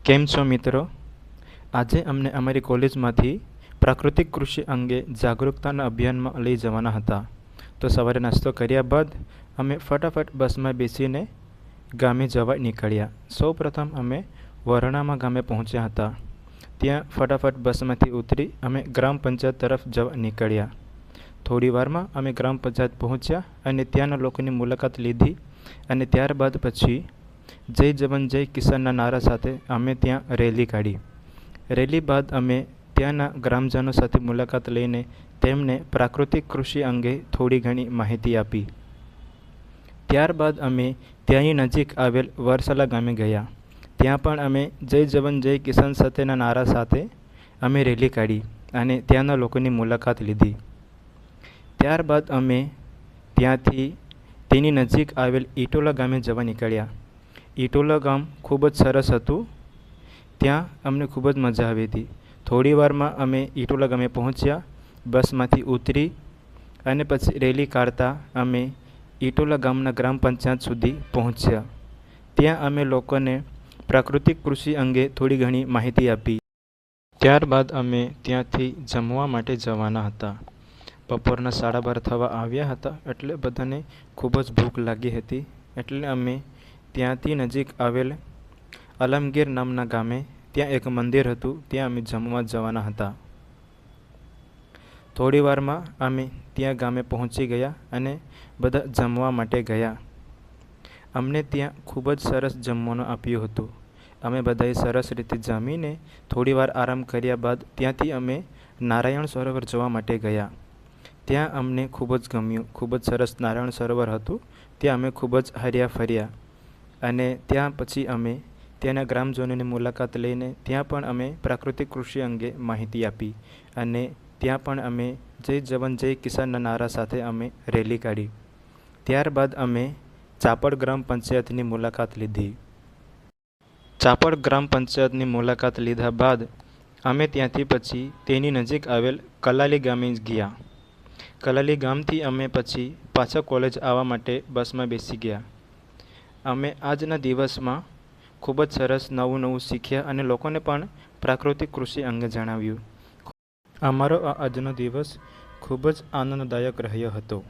કેમ છો મિત્રો? આજે અમને અમારી કોલેજમાંથી પ્રાકૃતિક કૃષિ અંગે જાગરૂકતાના અભિયાનમાં લઈ જવાના હતા. તો સવારે નાસ્તો કર્યા બાદ અમે ફટાફટ બસમાં બેસીને ગામે જવા નીકળ્યા. સૌપ્રથમ અમે વરણામાં ગામે પહોંચ્યા હતા. ત્યાં ફટાફટ બસમાંથી ઉતરી અમે ગ્રામ પંચાયત તરફ જવા નીકળ્યા. થોડી વારમાં અમે ગ્રામ પંચાયત પહોંચ્યા અને ત્યાંના લોકોની મુલાકાત લીધી અને ત્યારબાદ પછી જય જવાન જય કિસાનના નારા સાથે અમે ત્યાં રેલી કાઢી. રેલી બાદ અમે ત્યાંના ગ્રામજનો સાથે મુલાકાત લઈને તેમને પ્રાકૃતિક કૃષિ અંગે થોડી ઘણી માહિતી આપી. ત્યારબાદ અમે ત્યાંની નજીક આવેલ વરસલા ગામે ગયા. ત્યાં પણ અમે જય જવાન જય કિસાન સાથેના નારા સાથે અમે રેલી કાઢી અને ત્યાંના લોકોની મુલાકાત લીધી. ત્યારબાદ અમે ત્યાંથી તેની નજીક આવેલ ઈટોલા ગામે જવા નીકળ્યા. ઈટોલા ગામ ખૂબ જ સરસ હતું. ત્યાં અમને ખૂબ જ મજા આવી હતી. થોડી વારમાં અમે ઈટોલા ગામે પહોંચ્યા, બસમાંથી ઉતરી અને પછી રેલી કાઢતા અમે ઈટોલા ગામના ગ્રામ પંચાયત સુધી પહોંચ્યા. ત્યાં અમે લોકોને પ્રાકૃતિક કૃષિ અંગે થોડી ઘણી માહિતી આપી. ત્યારબાદ અમે ત્યાંથી જમવા માટે જવાના હતા. બપોરના 12:30 થવા આવ્યા હતા એટલે બધાને ખૂબ જ ભૂખ લાગી હતી. એટલે અમે ત્યાંથી નજીક આવેલ અલમગીર નામના ગામે ત્યાં એક મંદિર હતું, ત્યાં અમે જમવા જવાના હતા. થોડી વારમાં અમે ત્યાં ગામે પહોંચી ગયા અને બધા જમવા માટે ગયા. અમને ત્યાં ખૂબ જ સરસ જમવાનું આપ્યું હતું. અમે બધાએ સરસ રીતે જમીને થોડી વાર આરામ કર્યા બાદ ત્યાંથી અમે નારાયણ સરોવર જોવા માટે ગયા. ત્યાં અમને ખૂબ જ ગમ્યું. ખૂબ જ સરસ નારાયણ સરોવર હતું. ત્યાં અમે ખૂબ જ હર્યા ફર્યા અને ત્યાં પછી અમે ત્યાંના ગ્રામજનોની મુલાકાત લઈને ત્યાં પણ અમે પ્રાકૃતિક કૃષિ અંગે માહિતી આપી અને ત્યાં પણ અમે જય જવાન જય કિસાનના નારા સાથે અમે રેલી કાઢી. ત્યારબાદ અમે ચાપડ ગ્રામ પંચાયતની મુલાકાત લીધી. ચાપડ ગ્રામ પંચાયતની મુલાકાત લીધા બાદ અમે ત્યાંથી પછી તેની નજીક આવેલ કલાલી ગામે ગયા. કલાલી ગામથી અમે પછી પાછા કોલેજ આવવા માટે બસમાં બેસી ગયા. અમે આજના દિવસમાં ખૂબ જ સરસ નવું શીખ્યા અને લોકોને પણ પ્રાકૃતિક કૃષિ અંગે જણાવ્યું. અમારો આ આજનો દિવસ ખૂબ જ આનંદદાયક રહ્યો હતો.